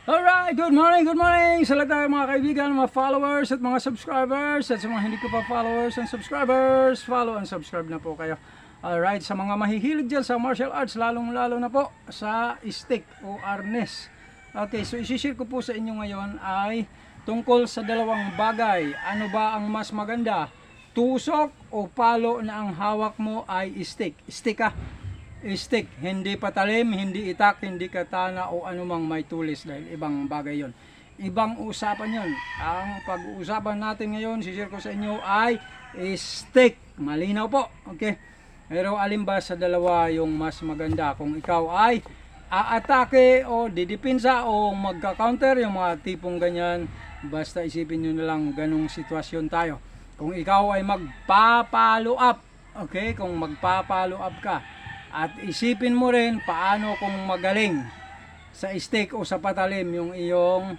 Alright, good morning sa lahat tayo mga kaibigan, mga followers at mga subscribers. At sa mga hindi ko pa followers and subscribers, follow and subscribe na po kayo. Alright, sa mga mahihilig dyan sa martial arts, lalong-lalo na po sa stick o arnes. Okay, so isishare ko po sa inyo ngayon ay tungkol sa dalawang bagay. Ano ba ang mas maganda? Tusok o palo na ang hawak mo ay stick? Stick, hindi patalim, hindi itak, hindi katana o anumang may tulis dahil ibang bagay yon. Ibang usapan yon. Ang pag-uusapan natin ngayon, share ko sa inyo ay stick. Malinaw po, okay? Pero alin ba sa dalawa yung mas maganda? Kung ikaw ay aatake o didipinsa o magka-counter, yung mga tipong ganyan, basta isipin nyo na lang ganong sitwasyon tayo. Kung ikaw ay magpa-follow up, okay? Kung magpa-follow up ka, at isipin mo rin paano kung magaling sa stick o sa patalim yung iyong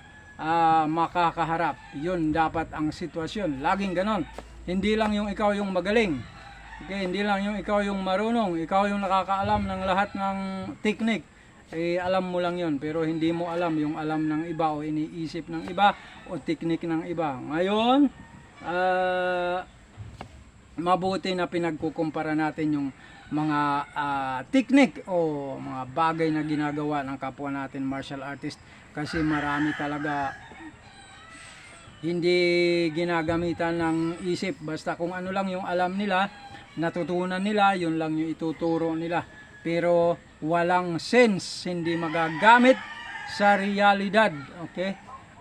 makakaharap. Yun dapat ang sitwasyon. Laging ganon. Hindi lang yung ikaw yung magaling. Okay, hindi lang yung ikaw yung marunong. Ikaw yung nakakaalam ng lahat ng technique. Eh, alam mo lang yun. Pero hindi mo alam yung alam ng iba o iniisip ng iba o technique ng iba. Ngayon, mabuti na pinagkukumpara natin yung mga technique o mga bagay na ginagawa ng kapwa natin martial artist, kasi marami talaga hindi ginagamitan ng isip, basta kung ano lang yung alam nila, natutunan nila, yun lang yung ituturo nila, pero walang sense, hindi magagamit sa realidad.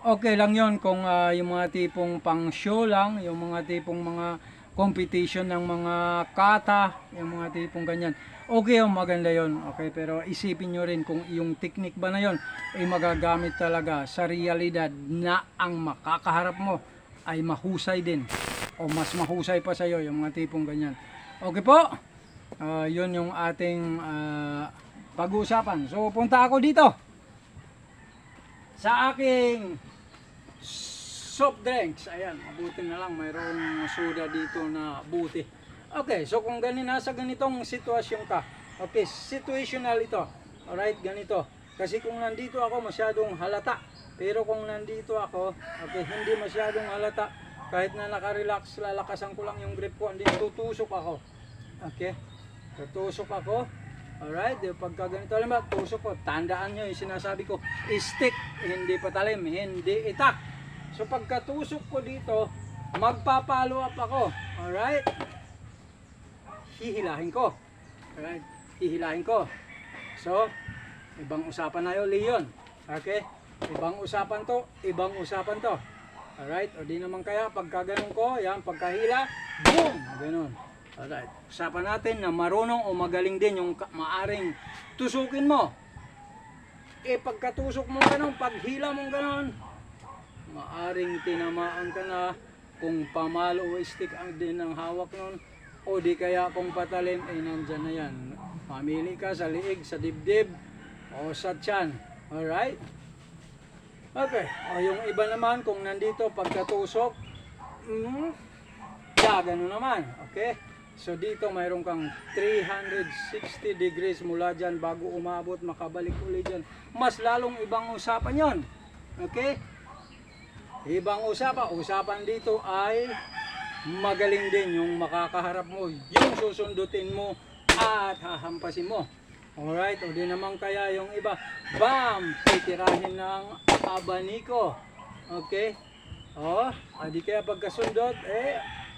Okay lang yun kung yung mga tipong pang show lang, yung mga tipong mga competition ng mga kata, yung mga tipong ganyan. Okay, maganda yon. Okay, pero isipin nyo rin kung yung technique ba na yon ay magagamit talaga sa realidad na ang makakaharap mo ay mahusay din o mas mahusay pa sa iyo, yung mga tipong ganyan. Okay po, yun yung ating pag-uusapan. So, punta ako dito sa aking soft drinks. Ayan, mabuti na lang mayroong soda dito na buti. Okay, so kung nasa ganitong sitwasyon ka, okay, situational ito. Alright, ganito. Kasi kung nandito ako, masyadong halata. Pero kung nandito ako, okay, hindi masyadong halata. Kahit na nakarelax, lalakasan ko lang yung grip ko, hindi tutusok ako. Okay, tutusok ako. Alright, pagka ganito, alam ba, tusok ko. Tandaan nyo yung sinasabi ko, stick, hindi patalim, hindi itak. So pagkatusok ko dito, magpa-follow up ako. Alright? Hihilahin ko. Alright? Hihilahin ko. So, ibang usapan na yun, Leon. Okay? Ibang usapan to, ibang usapan to. Alright? O di naman kaya, pagka ganun ko, yan, pagkahila, boom! Ganun. Alright. Usapan natin na marunong o magaling din yung maaring tusukin mo. Eh, pagkatusok mo ganun, paghila mo ganun, maaring tinamaan ka na kung pamalo o stick ang din ang hawak nun, o di kaya kung patalim, eh nandyan na yan. Mamili ka sa liig, sa dibdib o sa tiyan. Alright? Okay, o yung iba naman kung nandito pagkatusok, gano'n naman. Okay, so dito mayroon kang 360 degrees mula dyan bago umabot, makabalik ulit dyan. Mas lalong ibang usapan yon. Okay, ibang usapan dito ay magaling din yung makakaharap mo, yung susundutin mo at hahampasin mo. Alright, o di naman kaya yung iba, bam, titirahin ng abaniko. Okay, di kaya pagkasundot,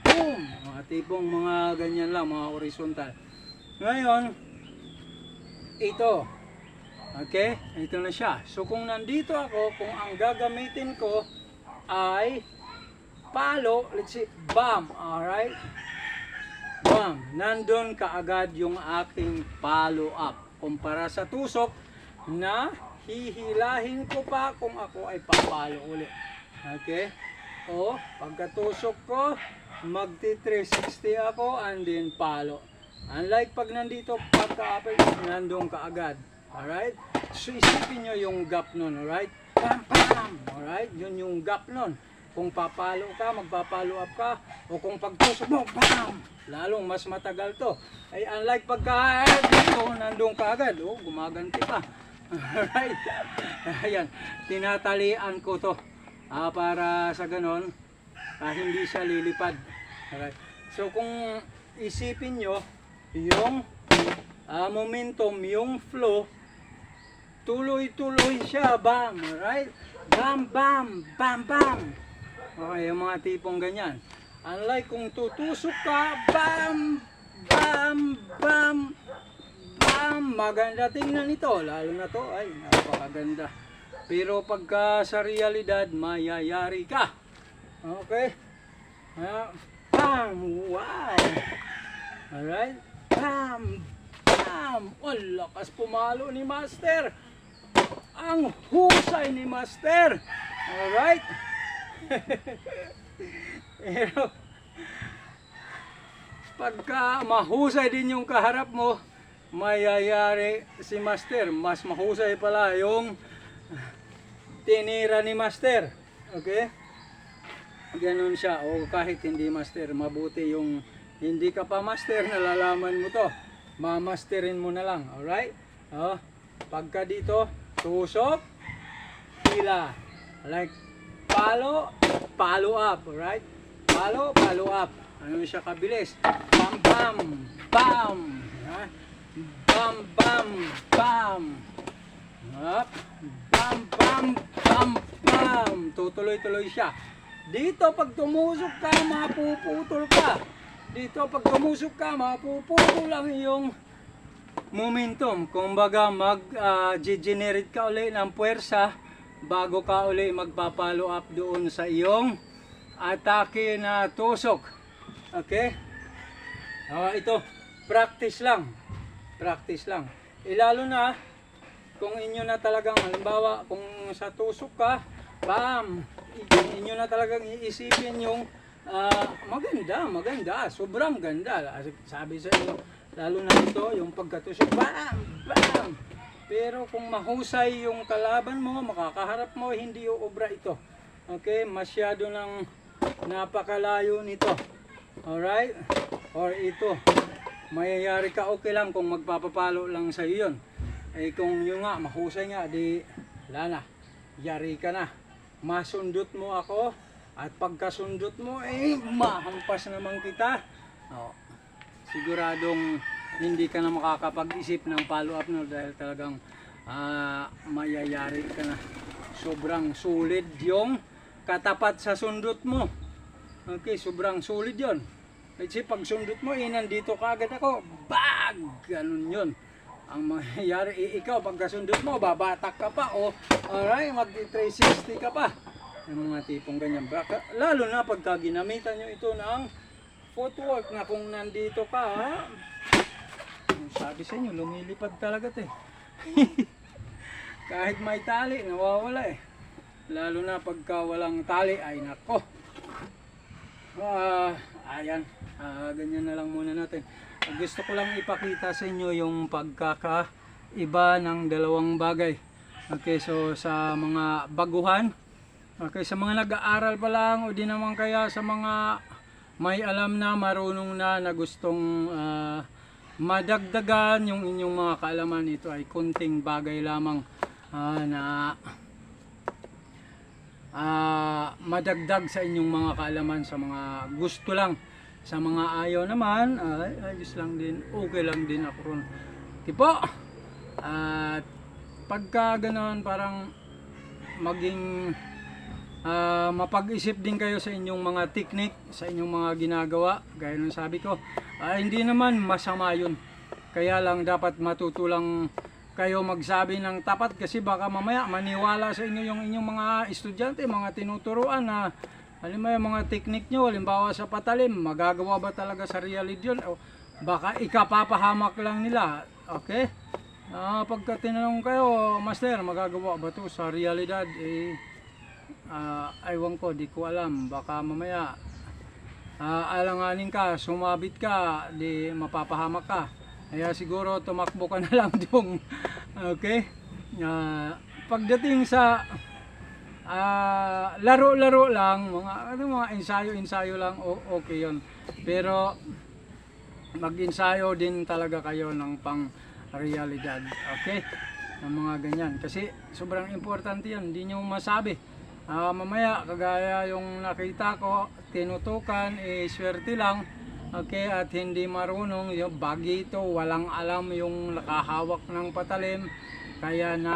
boom, mga tipong mga ganyan lang, mga horizontal. Ngayon, ito, okay, ito na siya. So kung nandito ako, kung ang gagamitin ko ay palo, let's say, bam, alright? Bam, nandun kaagad yung aking follow up. Kumpara sa tusok na hihilahin ko pa kung ako ay papalo ulit. Okay? O, pagkatusok ko, magti-360 ako and then palo. Unlike pag nandito, pagka-upper, nandun kaagad. Alright? So, isipin nyo yung gap nun, alright? Pam, pam! Alright? Yun yung gap nun. Kung papalo ka, magpapalo up ka, o kung pagtusok mo, bam! Lalong mas matagal to. Ay unlike pagka dito, nandun ka agad, gumaganti pa. Alright. Ayan, tinatalian ko to para sa ganon hindi siya lilipad. Alright. So kung isipin nyo, yung momentum, yung flow, tuloy-tuloy siya, bam, right? Bam, bam, bam, bam. Okay, yung mga tipong ganyan. Unlike kung tutusok ka, bam, bam, bam, bam. Maganda tingnan ito, lalo na to, ay, napakaganda. Pero pagka sa realidad, mayayari ka. Okay? Bam, wow. Alright? Bam, bam. Oh, lakas pumalo ni Master. Ang husay ni Master. Alright? Pero pagka mahusay din yung kaharap mo, mayayari si Master. Mas mahusay pala yung tinira ni Master. Okay? Ganun siya. O kahit hindi Master, mabuti yung hindi ka pa Master, nalalaman mo to. Mamasterin mo na lang. Alright? Pagka dito, tusok, pila. Like, follow up. Alright? Follow up. Ano siya kabilis? Bam, bam, bam. Bam, bam, bam. Up. Bam, bam, bam, bam. Tutuloy-tuloy siya. Dito pag tumusok ka, mapuputol ka. Dito pag tumusok ka, mapuputol ang iyong momentum. Kumbaga mag-generate ka uli ng puwersa bago ka uli magpa-follow up doon sa iyong atake na tusok. Okay? Ito, practice lang. Practice lang. Lalo na kung inyo na talagang, halimbawa, kung sa tusok ka, bam! Inyo na talagang iisipin yung maganda, sobrang ganda. Sabi sa inyo, lalo na ito, yung pagkatusok, bam! Bam! Pero kung mahusay yung kalaban mo, makakaharap mo, hindi uobra ito. Okay? Masyado ng napakalayo nito. Alright? Or ito. Mayayari ka okay lang kung magpapapalo lang sa iyo yun. Eh kung yun nga, mahusay nga, di wala na. Yari ka na. Masundot mo ako. At pagkasundot mo, mahampas naman kita. Siguradong hindi ka na makakapag-isip ng follow-up no, dahil talagang mayayari ka na. Sobrang solid yung katapat sa sundot mo. Okay, sobrang solid yon. Kasi pag sundot mo, nandito ka agad ako. Bag! Ganun yun. Ang mangyayari, ikaw pagkasundot mo, babatak ka pa o alright, mag-360 ka pa. Yung mga tipong ganyan. Lalo na pagka ginamitan nyo ito ng footwork na kung nandito ka, sabi sa inyo, lumilipad talaga ito eh. Kahit may tali, nawawala eh. Lalo na pagka walang tali, ay nako. Ayan, ganyan na lang muna natin. Gusto ko lang ipakita sa inyo yung pagkakaiba ng dalawang bagay. Okay, so sa mga baguhan, okay, sa mga nag-aaral pa lang o di naman kaya sa mga may alam na, marunong na gustong madagdagan yung inyong mga kaalaman, ito ay konting bagay lamang na madagdag sa inyong mga kaalaman, sa mga gusto lang. Sa mga ayaw naman, ayos lang din, okay lang din ako ron. Tipo, at pagka ganoon, parang maging mapag-isip din kayo sa inyong mga technique, sa inyong mga ginagawa. Gaya ng sabi ko, hindi naman masama yun. Kaya lang dapat matutulang kayo magsabi ng tapat, kasi baka mamaya maniwala sa inyo yung inyong mga estudyante, mga tinuturuan na halimbawa yung mga technique nyo, halimbawa sa patalim, magagawa ba talaga sa reality yun? O baka ikapapahamak lang nila. Okay? Pagka tinanong kayo, Master, magagawa ba to sa realidad? Aywan ko, di ko alam. Baka mamaya alanganin ka, sumabit ka, di mapapahamak ka. Kaya siguro tumakbo ka na lang yung okay? Pagdating sa laro-laro lang, mga ensayo-ensayo lang, okay yun. Pero mag-ensayo din talaga kayo ng pang realidad. Okay? ng mga ganyan. Kasi sobrang importante yan, hindi nyo masabi. Mamaya, kagaya yung nakita ko, tinutukan, swerte lang. Okay, at hindi marunong, yung bagito, walang alam yung nakahawak ng patalim. Kaya na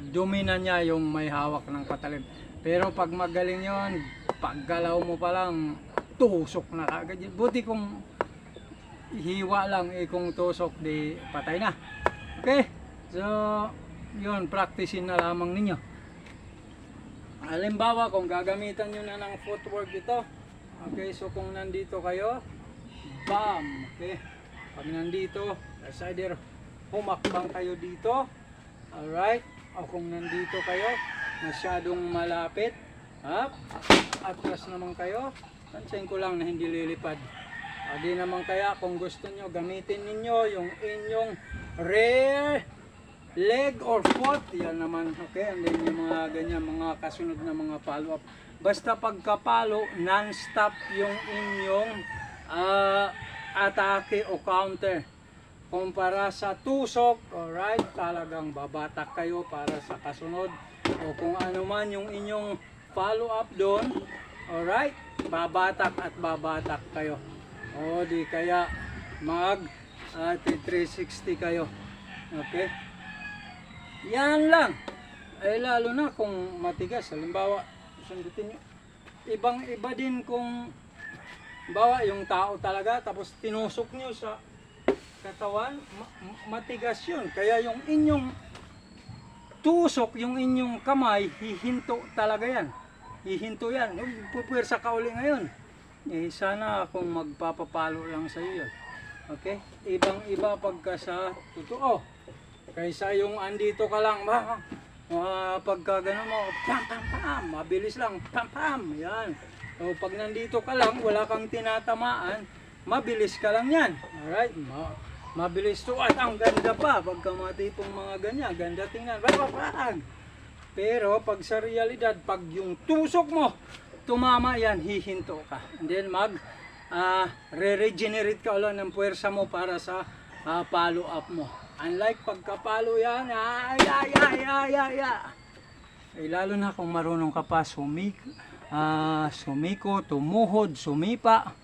dumi na niya yung may hawak ng patalim. Pero pag magaling yon, paggalaw mo pa lang, tusok na kagad yun. Buti kung hiwa lang, kung tusok, di patay na. Okay, so yun, practicein na lamang ninyo. Halimbawa, kung gagamitan nyo na ng footwork ito, okay, so kung nandito kayo, bam, okay, pag nandito, either humakbang kayo dito, alright, o kung nandito kayo, masyadong malapit, up, atras naman kayo, pansin ko lang na hindi lilipad. Di naman kaya, kung gusto nyo, gamitin ninyo yung inyong rear leg or foot, yan naman, okay, and then yung mga ganyan, mga kasunod na mga follow up. Basta pagkapalo, non-stop yung inyong atake o counter. Kumpara sa tusok, alright, talagang babatak kayo para sa kasunod. O kung ano man yung inyong follow up doon, alright, babatak at babatak kayo. O di kaya mag 360 kayo. Okay? Yan lang. Lalo na kung matigas. Halimbawa, sundutin nyo. Ibang-iba din kung bawa yung tao talaga, tapos tinusok nyo sa katawan, matigas yun. Kaya yung inyong tusok, yung inyong kamay, hihinto talaga yan. Hihinto yan. Pupwersa ka uli ngayon. Sana kung magpapapalo lang sa iyo yun. Okay? Ibang-iba pagka sa totoo. Kaysa yung andito ka lang, pagka gano'n mo, pam pam pam, mabilis lang, pam pam, yan. O pag nandito ka lang, wala kang tinatamaan, mabilis ka lang yan. Alright? Mabilis to, at ang ganda pa, pagka matipong mga ganyan, ganda tingnan, pero pag sa realidad, pag yung tusok mo, tumama yan, hihinto ka. And then re-regenerate ka ulit ng puwersa mo para sa follow up mo. Unlike pagkapalo yan, lalo na kung marunong ka pa sumiko, tumuhod, sumipa,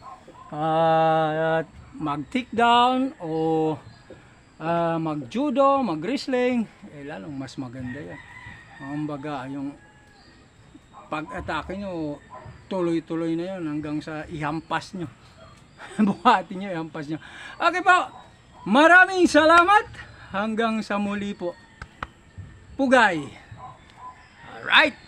mag-tick down o mag-judo, mag-wrestling, lalong mas maganda yan. Kumbaga, yung pag-atake nyo, tuloy-tuloy na yun hanggang sa ihampas nyo. Buhatin nyo, ihampas nyo. Okay po, maraming salamat. Hanggang sa muli po. Pugay. Alright.